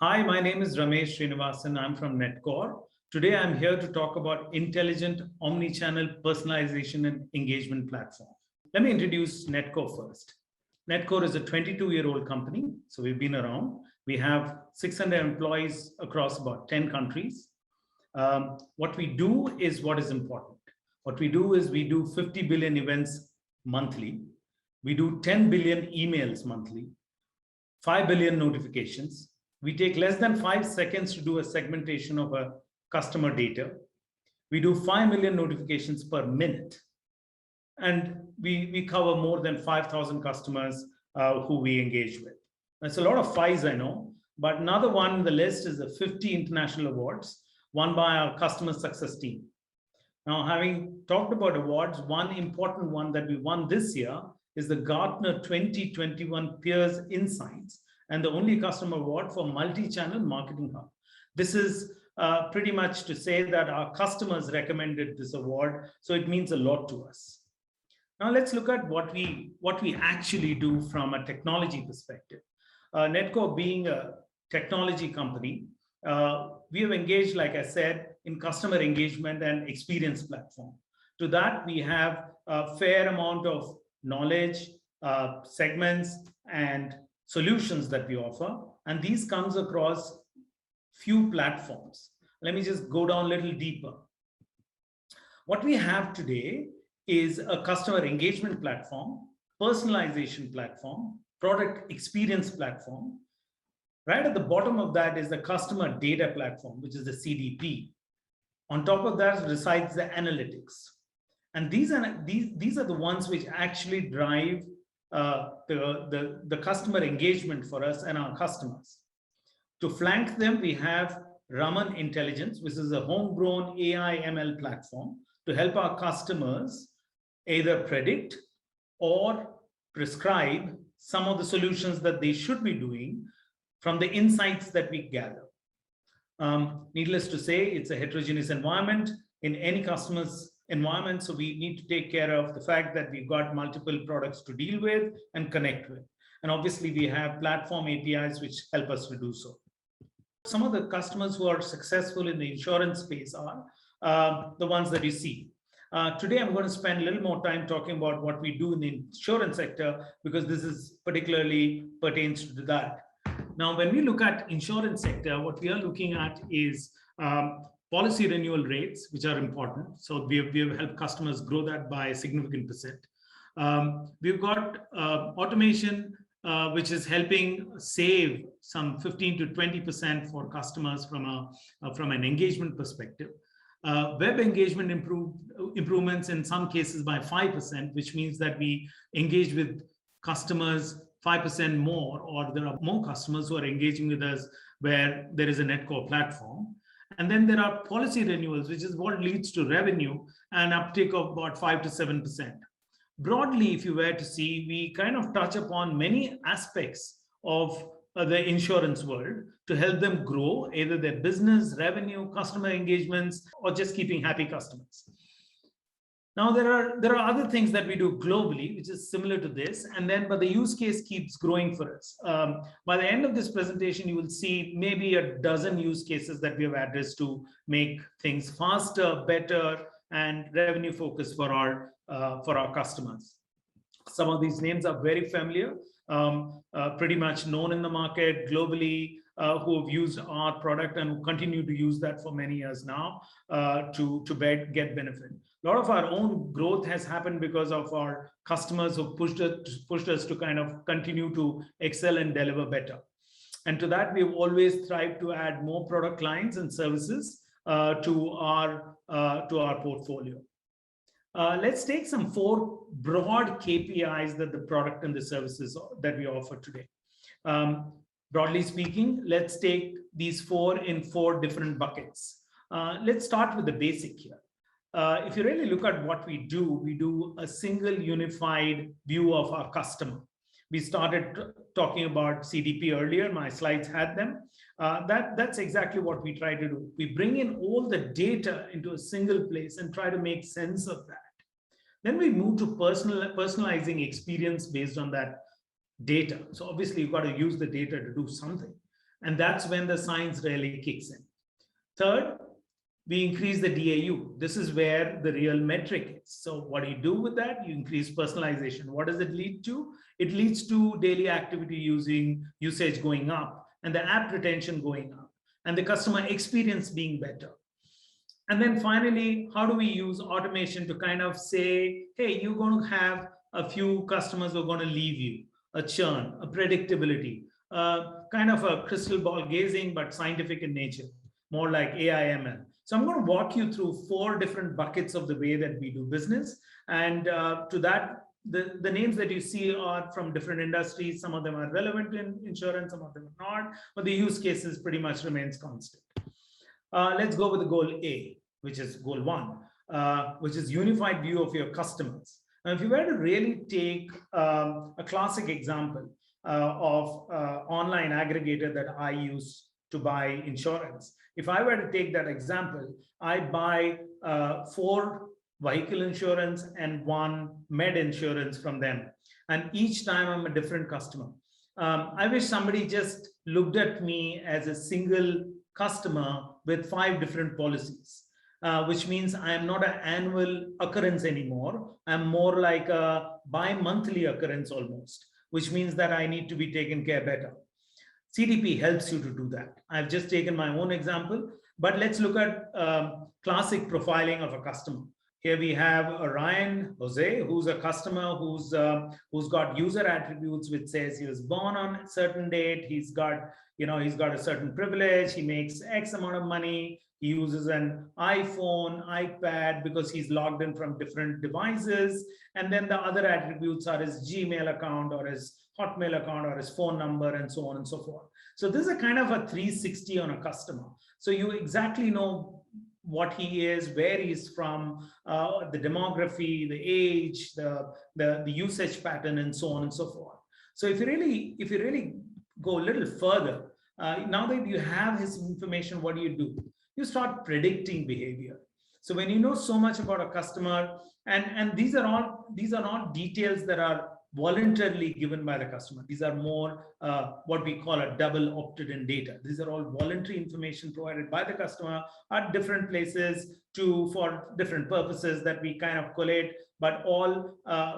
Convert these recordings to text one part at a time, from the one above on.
Hi, my name is Ramesh Srinivasan. I'm from Netcore. Today, I'm here to talk about intelligent omnichannel personalization and engagement platform. Let me introduce Netcore first. Netcore is a 22-year-old company, so we've been around. We have 600 employees across about 10 countries. What we do is what is important. What we do is we do 50 billion events monthly. We do 10 billion emails monthly, 5 billion notifications. We take less than 5 seconds to do a segmentation of a customer data. We do 5 million notifications per minute. And we cover more than 5,000 customers who we engage with. That's a lot of fives, I know, but another one on the list is the 50 international awards won by our customer success team. Now, having talked about awards, one important one that we won this year is the Gartner 2021 Peers Insights, and the only customer award for multi-channel marketing hub. This is pretty much to say that our customers recommended this award, so it means a lot to us. Now let's look at what we actually do from a technology perspective. Netcore being a technology company, we have engaged, like I said, in customer engagement and experience platform. To that, we have a fair amount of knowledge, segments, and solutions that we offer, and these comes across few platforms. Let me just go down a little deeper. What we have today is a customer engagement platform, personalization platform, product experience platform. Right at the bottom of that is the customer data platform, which is the CDP. On top of that resides the analytics. And these are the ones which actually drive the customer engagement for us and our customers. To flank them, we have Raman Intelligence, which is a homegrown AI ML platform to help our customers either predict or prescribe some of the solutions that they should be doing from the insights that we gather. Needless to say, it's a heterogeneous environment in any customer's environment, so we need to take care of the fact that we've got multiple products to deal with and connect with. And obviously, we have platform APIs which help us to do so. Some of the customers who are successful in the insurance space are the ones that you see. Today, I'm going to spend a little more time talking about what we do in the insurance sector, because this is particularly pertains to that. Now, when we look at insurance sector, what we are looking at is policy renewal rates, which are important. So we have helped customers grow that by a significant percent. We've got automation, which is helping save some 15 to 20% for customers from an engagement perspective. Web engagement improvements in some cases by 5%, which means that we engage with customers 5% more, or there are more customers who are engaging with us where there is a Netcore platform. And then there are policy renewals, which is what leads to revenue and uptake of about 5 to 7%. Broadly, if you were to see, we kind of touch upon many aspects of the insurance world to help them grow either their business, revenue, customer engagements, or just keeping happy customers. Now, there are other things that we do globally, which is similar to this, but the use case keeps growing for us. By the end of this presentation, you will see maybe a dozen use cases that we have addressed to make things faster, better, and revenue focused for our customers. Some of these names are very familiar, pretty much known in the market globally, who have used our product and who continue to use that for many years now to get benefit. A lot of our own growth has happened because of our customers who pushed us to kind of continue to excel and deliver better. And to that, we've always tried to add more product lines and services to our portfolio. Let's take some 4 broad KPIs that the product and the services that we offer today. Broadly speaking, let's take these 4 in 4 different buckets. Let's start with the basic here. If you really look at what we do a single unified view of our customer. We started talking about CDP earlier. My slides had them. That's exactly what we try to do. We bring in all the data into a single place and try to make sense of that. Then we move to personalizing experience based on that data. So obviously, you've got to use the data to do something. And that's when the science really kicks in. Third, we increase the DAU. This is where the real metric is. So what do you do with that? You increase personalization. What does it lead to? It leads to daily activity usage going up and the app retention going up and the customer experience being better. And then finally, how do we use automation to kind of say, hey, you're going to have a few customers who are going to leave you, a churn, a predictability, kind of a crystal ball gazing, but scientific in nature, more like AI/ML. So I'm going to walk you through 4 different buckets of the way that we do business. And to that, the names that you see are from different industries. Some of them are relevant in insurance, some of them are not, but the use cases pretty much remains constant. Let's go with the goal A, which is goal 1, which is unified view of your customers. Now, if you were to really take a classic example of online aggregator that I use to buy insurance, if I were to take that example, I buy 4 vehicle insurance and 1 med insurance from them. And each time I'm a different customer. I wish somebody just looked at me as a single customer with 5 different policies, which means I am not an annual occurrence anymore. I'm more like a bi-monthly occurrence almost, which means that I need to be taken care better. CDP helps you to do that. I've just taken my own example, but let's look at classic profiling of a customer. Here we have a Ryan Jose, who's a customer who's got user attributes which says he was born on a certain date. He's got a certain privilege. He makes X amount of money. He uses an iPhone, iPad because he's logged in from different devices. And then the other attributes are his Gmail account or his Hotmail account or his phone number and so on and so forth. So this is a kind of a 360 on a customer. So you exactly know what he is, where he's from, the demography, the age, the usage pattern, and so on and so forth. So if you really go a little further, now that you have his information, what do? You start predicting behavior. So when you know so much about a customer, and these are not details that are voluntarily given by the customer. These are more what we call a double opted-in data. These are all voluntary information provided by the customer at different places for different purposes that we kind of collate, but all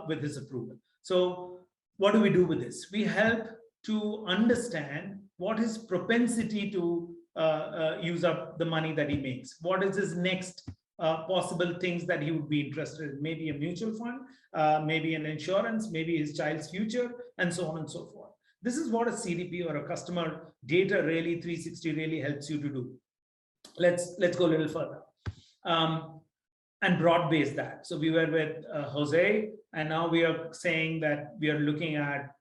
with his approval. So what do we do with this? We help to understand what his propensity to use up the money that he makes. What is his next possible things that he would be interested in? Maybe a mutual fund, maybe an insurance, maybe his child's future, and so on and so forth. This is what a CDP or a customer data really 360 really helps you to do. Let's go a little further and broad base that. So we were with Jose, and now we are saying that we are looking at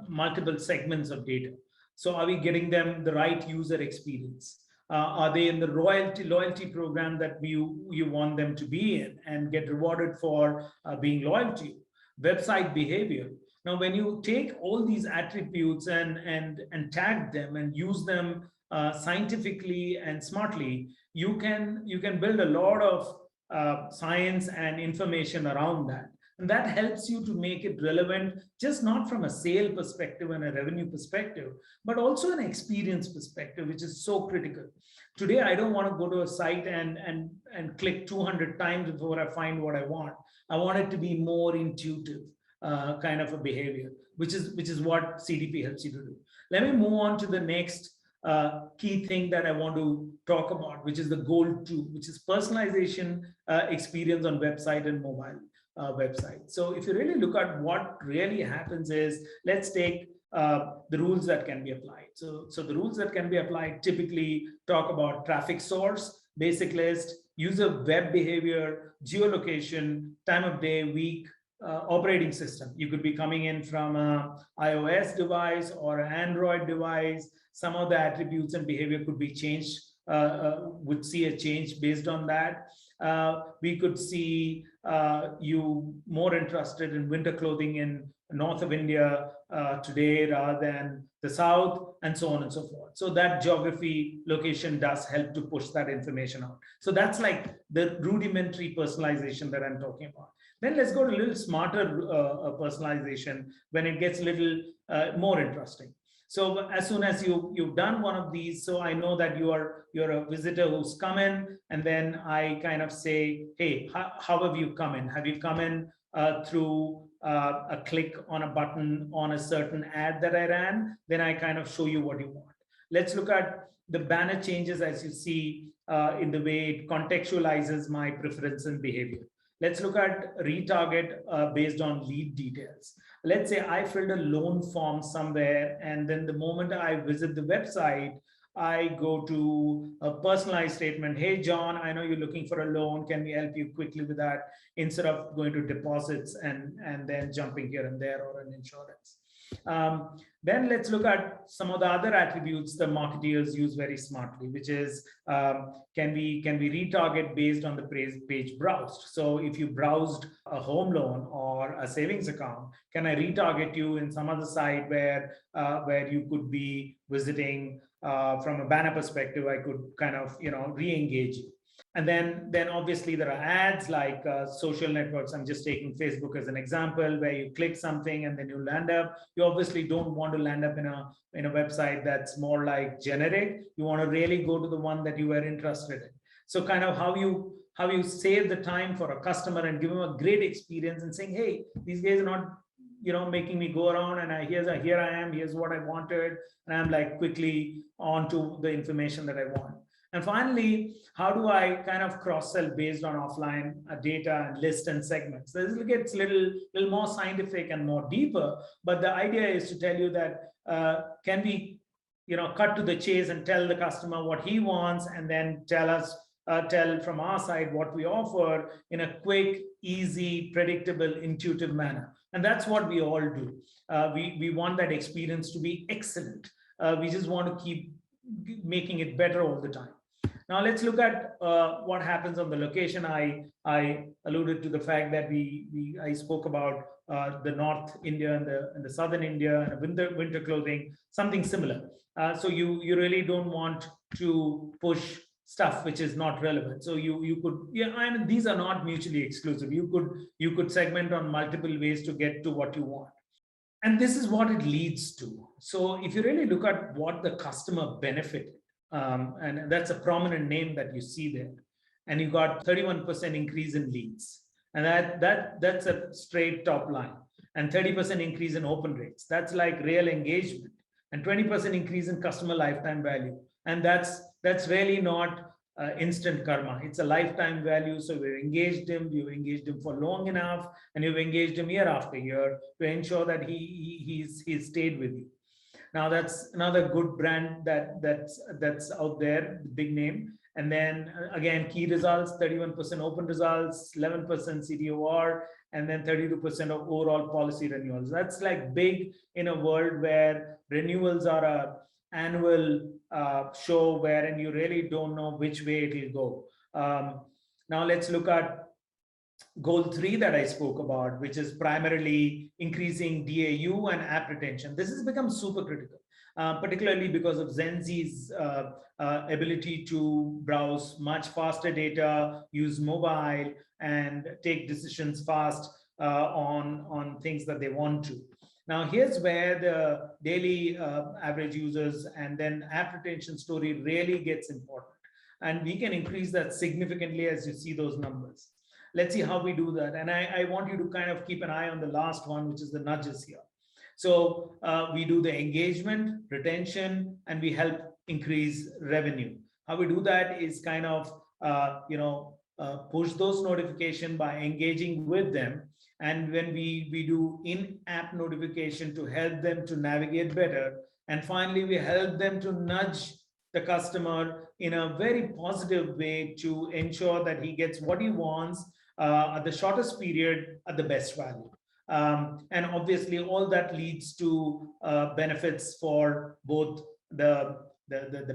multiple segments of data. So are we getting them the right user experience? Are they in the loyalty program that you want them to be in and get rewarded for being loyal to you? Website behavior. Now, when you take all these attributes and tag them and use them scientifically and smartly, you can build a lot of science and information around that. And that helps you to make it relevant, just not from a sale perspective and a revenue perspective, but also an experience perspective, which is so critical. Today, I don't want to go to a site and click 200 times before I find what I want. I want it to be more intuitive kind of a behavior, which is what CDP helps you to do. Let me move on to the next key thing that I want to talk about, which is the goal 2, which is personalization experience on website and mobile. Website. So if you really look at what really happens is, let's take the rules that can be applied. So the rules that can be applied typically talk about traffic source, basic list, user web behavior, geolocation, time of day, week, operating system. You could be coming in from an iOS device or an Android device. Some of the attributes and behavior could be changed, would see a change based on that. We could see you more interested in winter clothing in north of India today rather than the south, and so on and so forth. So that geography location does help to push that information out. So that's like the rudimentary personalization that I'm talking about. Then let's go to a little smarter personalization when it gets a little more interesting. So as soon as you've done one of these, so I know that you're a visitor who's come in, and then I kind of say, hey, how have you come in? Have you come in through a click on a button on a certain ad that I ran? Then I kind of show you what you want. Let's look at the banner changes as you see in the way it contextualizes my preference and behavior. Let's look at retarget based on lead details. Let's say I filled a loan form somewhere, and then the moment I visit the website, I go to a personalized statement. Hey, John, I know you're looking for a loan. Can we help you quickly with that? Instead of going to deposits and then jumping here and there, or an insurance. Then let's look at some of the other attributes the marketeers use very smartly, which is can we retarget based on the page browsed. So if you browsed a home loan or a savings account, can I retarget you in some other site where you could be visiting from a banner perspective? I could kind of re-engage you. And then obviously there are ads like social networks. I'm just taking Facebook as an example, where you click something and then you land up. You obviously don't want to land up in a website that's more like generic. You want to really go to the one that you were interested in. So kind of how you save the time for a customer and give them a great experience, and saying, hey, these guys are not making me go around, and here I am, here's what I wanted, and I'm like quickly onto the information that I want. And finally, how do I kind of cross-sell based on offline data and list and segments? So this gets a little more scientific and more deeper, but the idea is to tell you that can we cut to the chase and tell the customer what he wants, and then tell from our side what we offer in a quick, easy, predictable, intuitive manner. And that's what we all do. We want that experience to be excellent. We just want to keep making it better all the time. Now let's look at what happens on the location. I alluded to the fact that I spoke about the North India and the Southern India and winter clothing, something similar. So you really don't want to push stuff which is not relevant. So you could, these are not mutually exclusive. You could segment on multiple ways to get to what you want. And this is what it leads to. So if you really look at what the customer benefited, and that's a prominent name that you see there, and you got 31% increase in leads, and that's a straight top line, and 30% increase in open rates. That's like real engagement, and 20% increase in customer lifetime value, and that's really not instant karma. It's a lifetime value. So you've engaged him for long enough, and you've engaged him year after year to ensure that he's stayed with you. Now that's another good brand that's out there, big name. And then again, key results: 31% open results, 11% CTOR, and then 32% of overall policy renewals. That's like big in a world where renewals are a annual show wherein you really don't know which way it will go. Now let's look at goal 3 that I spoke about, which is primarily increasing DAU and app retention. This has become super critical, particularly because of Gen Z's ability to browse much faster data, use mobile, and take decisions fast on things that they want to. Now, here's where the daily average users and then app retention story really gets important. And we can increase that significantly as you see those numbers. Let's see how we do that. And I want you to kind of keep an eye on the last one, which is the nudges here. So we do the engagement, retention, and we help increase revenue. How we do that is kind of, push those notifications by engaging with them. And when we do in-app notification to help them to navigate better. And finally, we help them to nudge the customer in a very positive way to ensure that he gets what he wants at the shortest period at the best value. And obviously, all that leads to benefits for both the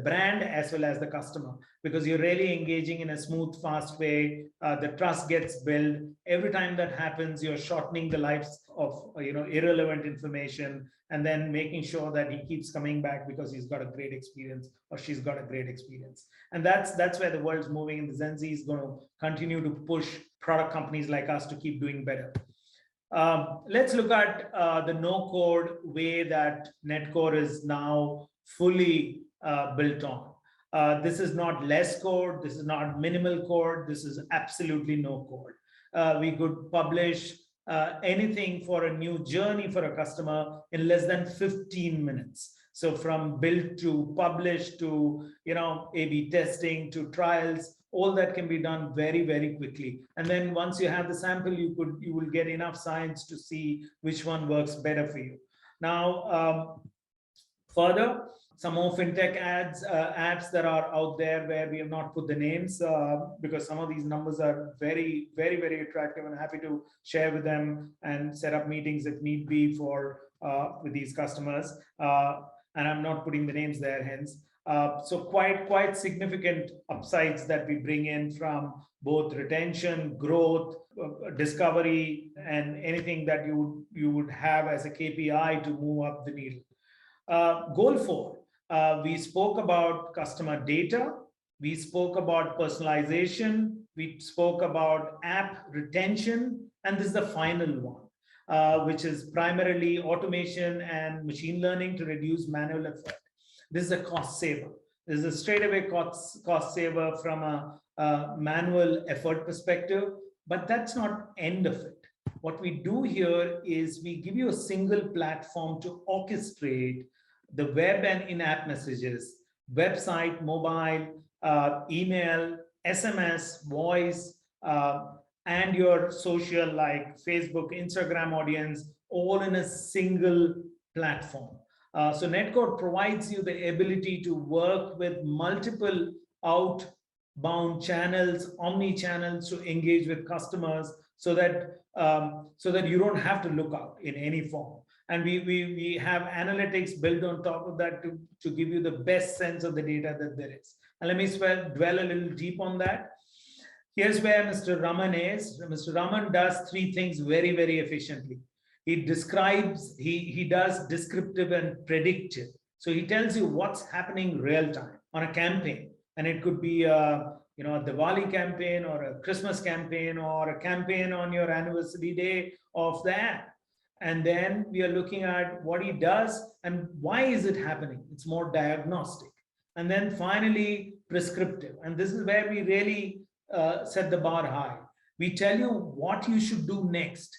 brand as well as the customer, because you're really engaging in a smooth, fast way. The trust gets built. Every time that happens, you're shortening the lives of irrelevant information, and then making sure that he keeps coming back because he's got a great experience or she's got a great experience. And that's where the world's moving, and the Gen Z is going to continue to push product companies like us to keep doing better. Let's look at the no-code way that Netcore is now fully built on. This is not less code. This is not minimal code. This is absolutely no code. We could publish anything for a new journey for a customer in less than 15 minutes. So from build to publish to A/B testing to trials, all that can be done very, very quickly. And then once you have the sample, you will get enough science to see which one works better for you. Now, further, some more fintech apps that are out there where we have not put the names because some of these numbers are very, very, very attractive, and happy to share with them and set up meetings if need be for with these customers. And I'm not putting the names there, hence. So quite significant upsides that we bring in from both retention, growth, discovery, and anything that you would have as a KPI to move up the needle. Goal 4, we spoke about customer data, we spoke about personalization, we spoke about app retention, and this is the final one, which is primarily automation and machine learning to reduce manual effort. This is a cost saver. This is a straightaway cost saver from a manual effort perspective, but that's not end of it. What we do here is we give you a single platform to orchestrate the web and in-app messages, website, mobile, email, SMS, voice, and your social like Facebook, Instagram audience, all in a single platform. So Netcore provides you the ability to work with multiple outbound channels, omni-channels to engage with customers so that you don't have to look out in any form. And we have analytics built on top of that to give you the best sense of the data that there is. And let me dwell a little deep on that. Here's where Mr. Raman is. Mr. Raman does 3 things very, very efficiently. He describes, he does descriptive and predictive. So he tells you what's happening real time on a campaign. And it could be a Diwali campaign or a Christmas campaign or a campaign on your anniversary day of the app. And then we are looking at what he does and why is it happening. It's more diagnostic. And then finally, prescriptive. And this is where we really set the bar high. We tell you what you should do next.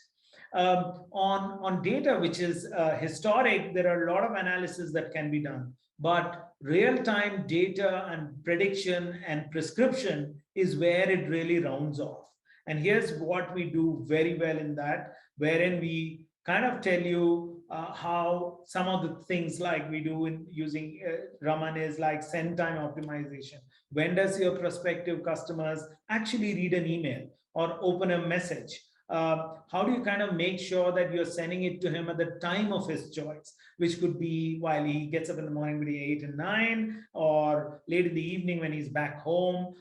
On data, which is historic, there are a lot of analysis that can be done. But real-time data and prediction and prescription is where it really rounds off. And here's what we do very well in that, wherein we kind of tell you how some of the things like we do in using Raman is like send time optimization. When does your prospective customers actually read an email or open a message? How do you kind of make sure that you're sending it to him at the time of his choice, which could be while he gets up in the morning between 8 and 9 or late in the evening when he's back home.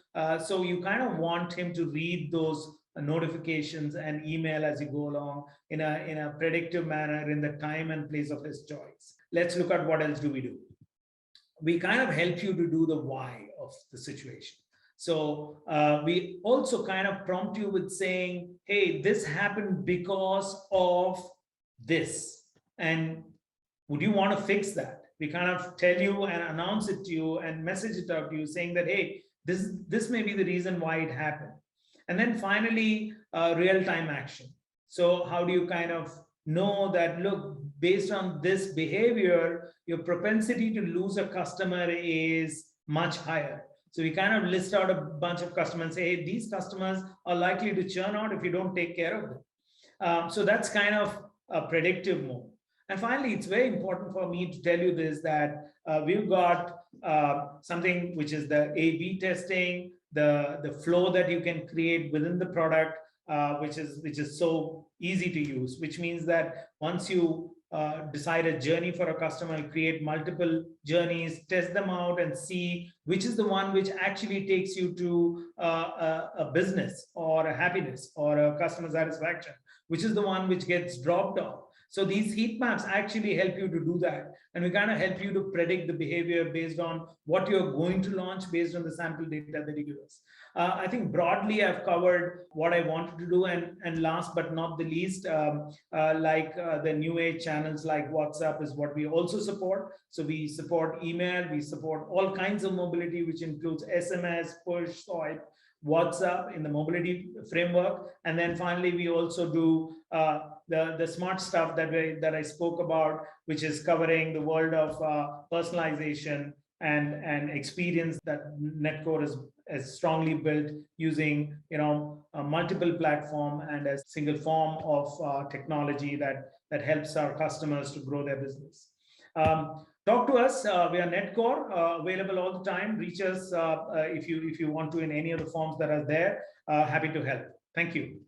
So you kind of want him to read those notifications and email as you go along in a predictive manner in the time and place of his choice. Let's look at what else do we do. We kind of help you to do the why of the situation. So we also kind of prompt you with saying, hey, this happened because of this. And would you want to fix that? We kind of tell you and announce it to you and message it out to you saying that, hey, this may be the reason why it happened. And then finally, real-time action. So how do you kind of know that, look, based on this behavior, your propensity to lose a customer is much higher. So we kind of list out a bunch of customers and say, hey, these customers are likely to churn out if you don't take care of them. So that's kind of a predictive mode. And finally, it's very important for me to tell you this, that we've got something which is the A/B testing, the flow that you can create within the product, which is so easy to use, which means that once you decide a journey for a customer, create multiple journeys, test them out and see which is the one which actually takes you to a business or a happiness or a customer satisfaction, which is the one which gets dropped off. So these heat maps actually help you to do that. And we kind of help you to predict the behavior based on what you're going to launch based on the sample data that you give us. I think broadly I've covered what I wanted to do. And last but not the least, the new age channels like WhatsApp is what we also support. So we support email, we support all kinds of mobility, which includes SMS, push, swipe, WhatsApp in the mobility framework. And then finally, we also do the smart stuff that I spoke about, which is covering the world of personalization and experience that Netcore is strongly built using a multiple platform and a single form of technology that helps our customers to grow their business. Talk to us. We are Netcore, available all the time. Reach us if you want to in any of the forms that are there. Happy to help. Thank you.